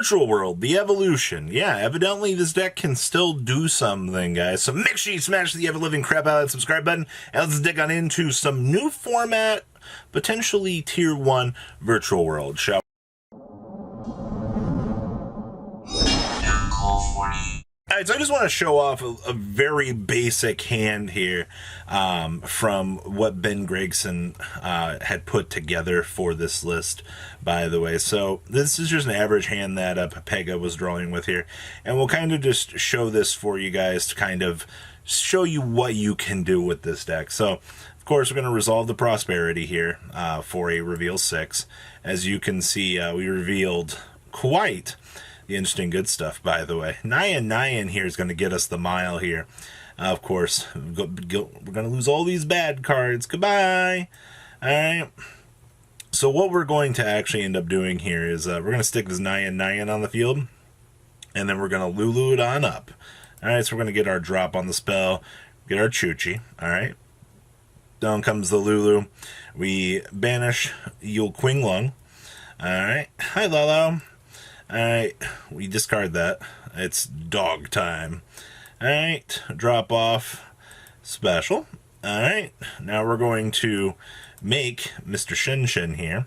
Virtual World, the evolution. Yeah, evidently this deck can still do something, guys. So make sure you smash the ever-living crap out of that subscribe button, and let's dig on into some new format, potentially Tier 1 Virtual World, shall we? Alright, so I just want to show off a very basic hand here from what Ben Gregson had put together for this list, by the way. So this is just an average hand that Pepega was drawing with here. And we'll kind of just show this for you guys to kind of show you what you can do with this deck. So, of course, we're going to resolve the Prosperity here for a Reveal 6. As you can see, we revealed quite the interesting good stuff, by the way. Nyan here is going to get us the mile here. Of course, we're going to lose all these bad cards. Goodbye. All right. So what we're going to actually end up doing here is we're going to stick this Nyan on the field, and then we're going to Lulu it on up. All right, so we're going to get our drop on the spell, get our Chuchi. All right. Down comes the Lulu. We banish Yul Qinglong. All right. Hi, Lalo. Alright, we discard that. It's dog time. Alright, drop off special. Alright, now we're going to make Mr. Shin here.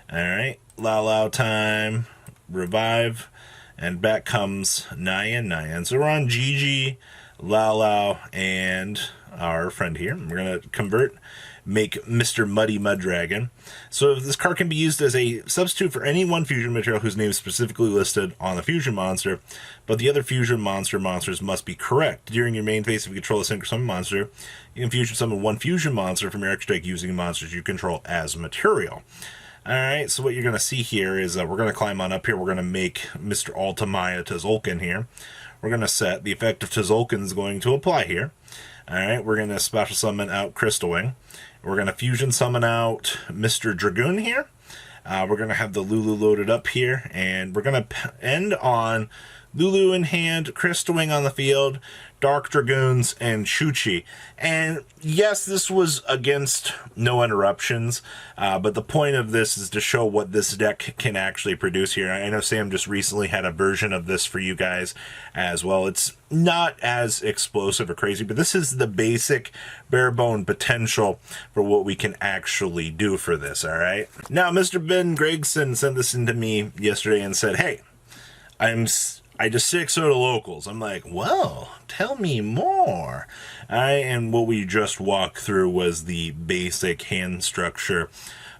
Alright, Lao time, revive, and back comes Nyan. So we're on Gigi, Lao, and our friend here. We're going to convert, make Mr. Muddy Muddragon. So this card can be used as a substitute for any one fusion material whose name is specifically listed on the fusion monster, but the other fusion monsters must be correct. During your main phase, if you control a synchro summon monster, you can fusion summon one fusion monster from your extra deck using monsters you control as material. Alright, so what you're going to see here is we're going to climb on up here. We're going to make Mr. Altamaya Tzolk'in here. We're going to set the effect of Tzolk'in is going to apply here. Alright, we're going to special summon out Crystal Wing. We're going to fusion summon out Mr. Dragoon here. We're going to have the Lulu loaded up here, and we're going to end on Lulu in hand, Crystal Wing on the field, Dark Dragoons, and Chuchi. And yes, this was against no interruptions, but the point of this is to show what this deck can actually produce here. I know Sam just recently had a version of this for you guys as well. It's not as explosive or crazy, but this is the basic bare bone potential for what we can actually do for this, all right? Now, Mr. Ben Gregson sent this in to me yesterday and said, hey, I just 6-0 to locals. I'm like, well, tell me more. And what we just walked through was the basic hand structure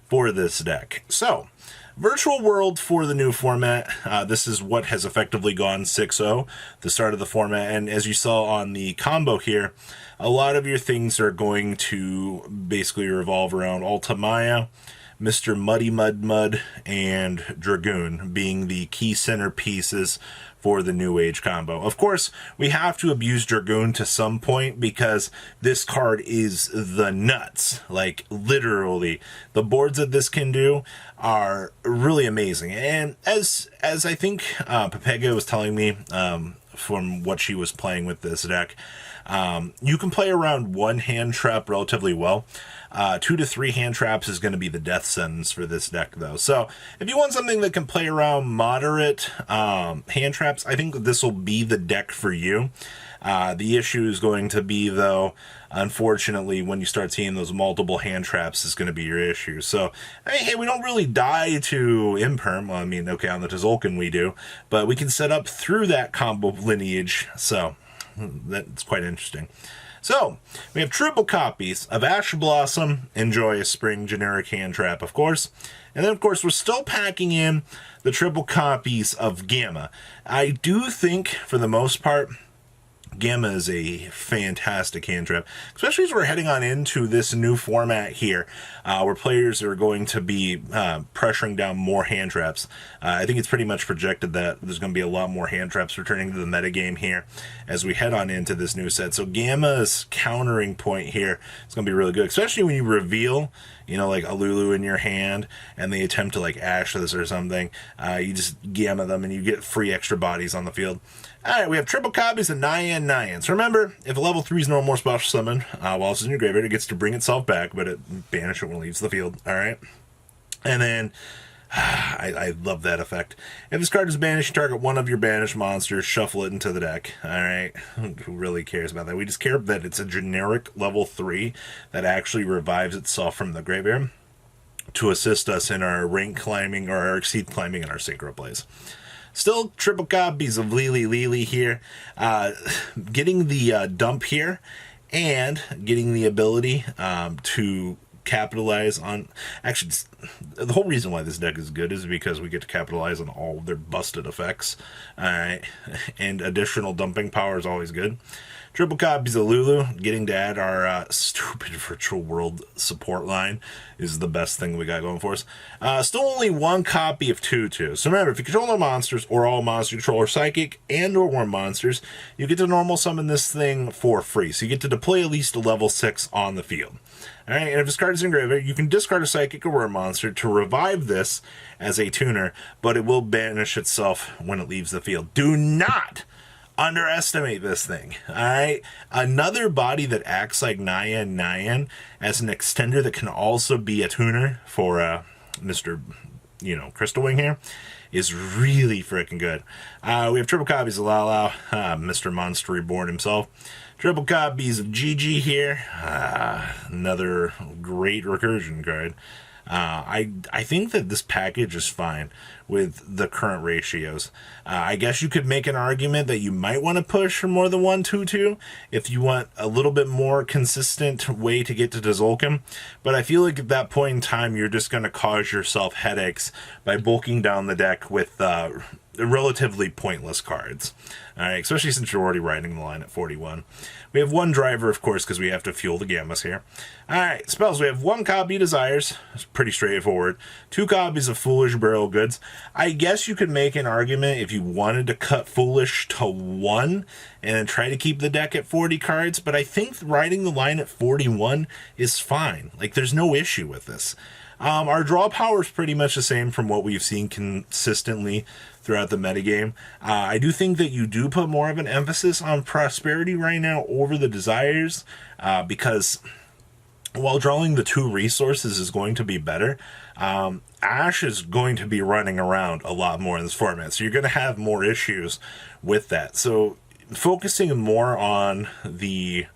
for this deck. So, Virtual World for the new format. This is what has effectively gone 6-0, the start of the format. And as you saw on the combo here, a lot of your things are going to basically revolve around Altamaya, Mr. Muddy Mud, and Dragoon being the key centerpieces for the New Age combo. Of course, we have to abuse Dragoon to some point because this card is the nuts. Like, literally, the boards that this can do are really amazing. And as I think Pepega was telling me from what she was playing with this deck, you can play around one hand trap relatively well. 2 to 3 hand traps is going to be the death sentence for this deck, though. So if you want something that can play around moderate hand traps, I think this will be the deck for you. The issue is going to be, though, unfortunately, when you start seeing those multiple hand traps is going to be your issue. So, I mean, hey, we don't really die to Imperm. Well, I mean, okay, on the Tzolk'in we do, but we can set up through that combo lineage, so that's quite interesting. So, we have triple copies of Ash Blossom, Enjoy a Spring, generic hand trap, of course. And then, of course, we're still packing in the triple copies of Gamma. I do think, for the most part, Gamma is a fantastic hand trap, especially as we're heading on into this new format here, where players are going to be pressuring down more hand traps. I think it's pretty much projected that there's going to be a lot more hand traps returning to the metagame here as we head on into this new set. So Gamma's countering point here is going to be really good, especially when you reveal, you know, like a Lulu in your hand and they attempt to like Ash this or something. You just Gamma them and you get free extra bodies on the field. Alright, we have triple copies of Nyan. So remember, if a level 3 is no more special summon, while it's in your graveyard, it gets to bring itself back, but it banish it when it leaves the field. Alright? And then, I love that effect. If this card is banished, target one of your banished monsters, shuffle it into the deck. Alright, who really cares about that? We just care that it's a generic level 3 that actually revives itself from the graveyard to assist us in our rank climbing or our exceed climbing in our synchro plays. Still triple copies of Lily here. Getting the dump here and getting the ability to capitalize on... Actually, the whole reason why this deck is good is because we get to capitalize on all of their busted effects. Alright, and additional dumping power is always good. Triple copies of Lulu, getting to add our stupid virtual world support line is the best thing we got going for us. Still only one copy of Tutu. So remember, if you control no monsters or all monster control or psychic and or war monsters, you get to normal summon this thing for free. So you get to deploy at least a level 6 on the field. Alright, and if this card is in graveyard, you can discard a psychic or war monster to revive this as a tuner, but it will banish itself when it leaves the field. Do not underestimate this thing. Alright, another body that acts like Nyan as an extender that can also be a tuner for Mr. Crystal Wing here is really freaking good. We have triple copies of Lao, Mr. Monster Reborn himself. Triple copies of Gigi here. Another great recursion card. I think that this package is fine with the current ratios. I guess you could make an argument that you might want to push for more than 1/2/2 if you want a little bit more consistent way to get to Tzolk'in. But I feel like at that point in time, you're just going to cause yourself headaches by bulking down the deck with relatively pointless cards. Alright, especially since you're already riding the line at 41. We have one driver, of course, because we have to fuel the gammas here. Alright, spells. We have one copy Desires. It's pretty straightforward. 2 copies of Foolish Burial Goods. I guess you could make an argument if you wanted to cut Foolish to 1 and try to keep the deck at 40 cards, but I think riding the line at 41 is fine. Like, there's no issue with this. Our draw power is pretty much the same from what we've seen consistently throughout the metagame. I do think that you do put more of an emphasis on Prosperity right now over the Desires, because while drawing the 2 resources is going to be better, Ash is going to be running around a lot more in this format, so you're going to have more issues with that. So focusing more on the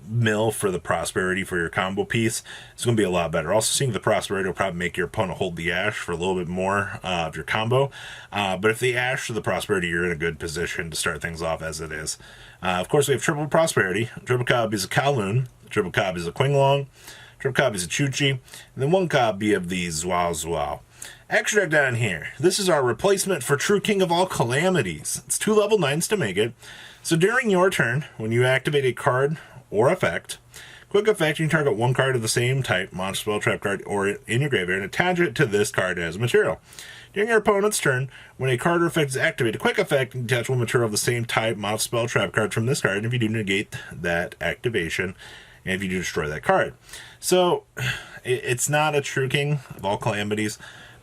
mill for the Prosperity for your combo piece is going to be a lot better. Also, seeing the Prosperity will probably make your opponent hold the Ash for a little bit more of your combo. But if the Ash or the Prosperity, you're in a good position to start things off as it is. Of course, we have triple Prosperity, triple copies of Kowloon, triple copies of Qinglong, triple copies of Chuchi, and then 1 copy of the Zhuao. Extract down here. This is our replacement for True King of All Calamities. It's 2 level 9s to make it. So during your turn, when you activate a card or effect, quick effect, you can target 1 card of the same type, monster, spell, trap card, or in your graveyard, and attach it to this card as material. During your opponent's turn, when a card or effect is activated, a quick effect, you can attach 1 material of the same type, monster, spell, trap card from this card, and if you do, negate that activation, and if you do, destroy that card. So, it's not a True King of All Calamities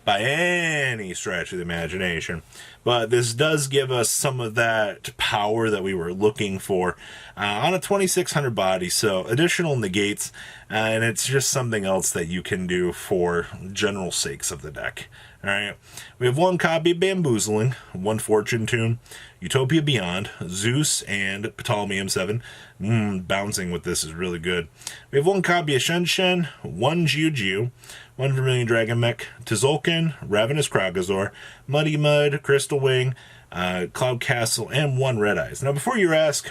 by any stretch of the imagination, but this does give us some of that power that we were looking for on a 2600 body, so additional negates, and it's just something else that you can do for general sakes of the deck. Alright, we have 1 copy of Bamboozling, 1 Fortune Tune, Utopia Beyond, Zeus, and Ptolemy 7. Bouncing with this is really good. We have 1 copy of Shen, 1 Jiu, 1 Vermilion Dragon Mech, Tzolk'in, Ravenous Kragazor, Muddy Mud, Crystal Wing, Cloud Castle, and 1 Red Eyes. Now, before you ask,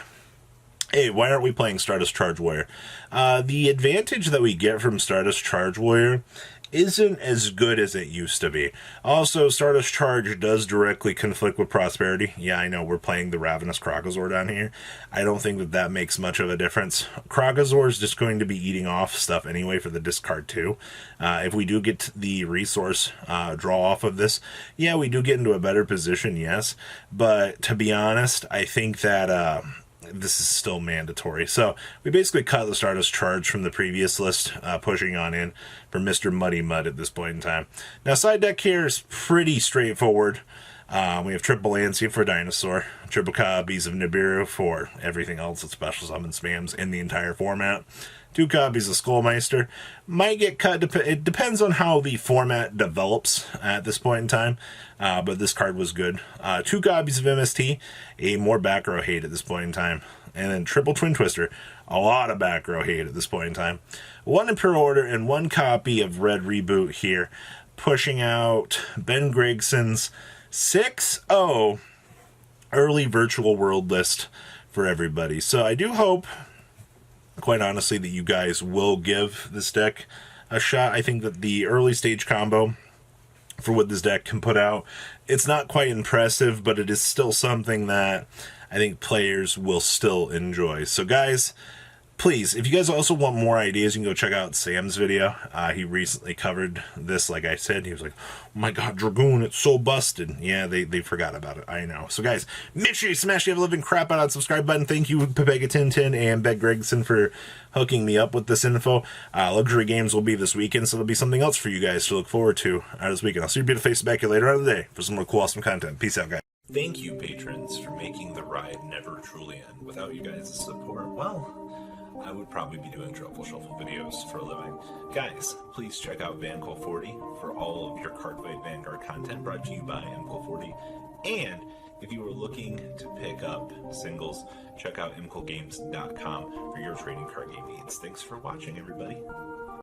hey, why aren't we playing Stardust Charge Warrior? The advantage that we get from Stardust Charge Warrior isn't as good as it used to be. Also, Stardust Charge does directly conflict with Prosperity. Yeah, I know we're playing the Ravenous Kragazor down here. I don't think that that makes much of a difference. Kragazor is just going to be eating off stuff anyway for the discard too. If we do get the resource draw off of this, yeah, we do get into a better position, yes. But to be honest, I think that this is still mandatory. So we basically cut the Stardust Charge from the previous list, pushing on in for Mr. Muddy Mud at this point in time. Now, side deck here is pretty straightforward. We have triple Lancey for Dinosaur, triple copies of Nibiru for everything else that special summon spams in the entire format. 2 copies of Skullmeister. Might get cut. It depends on how the format develops at this point in time. But this card was good. 2 copies of MST. A more back row hate at this point in time. And then triple Twin Twister. A lot of back row hate at this point in time. 1 Imperial Order and 1 copy of Red Reboot here. Pushing out Ben Gregson's 6-0 early virtual world list for everybody. So I do hope, quite honestly, that you guys will give this deck a shot. I think that the early stage combo for what this deck can put out, it's not quite impressive, but it is still something that I think players will still enjoy. So guys, please, if you guys also want more ideas, you can go check out Sam's video. He recently covered this, like I said. He was like, oh my god, Dragoon, it's so busted. Yeah, they forgot about it, I know. So guys, make sure you smash the ever-living crap out of that subscribe button. Thank you, Pepega Tintin and Ben Gregson, for hooking me up with this info. Luxury Games will be this weekend, so there'll be something else for you guys to look forward to this weekend. I'll see your beautiful faces back here later on in the day for some more cool, awesome content. Peace out, guys. Thank you, patrons, for making the ride never truly end. Without you guys' support, well, I would probably be doing Truffle Shuffle videos for a living. Guys, please check out VanCole40 for all of your Cardfight Vanguard content brought to you by MCole40. And if you are looking to pick up singles, check out MColeGames.com for your trading card game needs. Thanks for watching, everybody.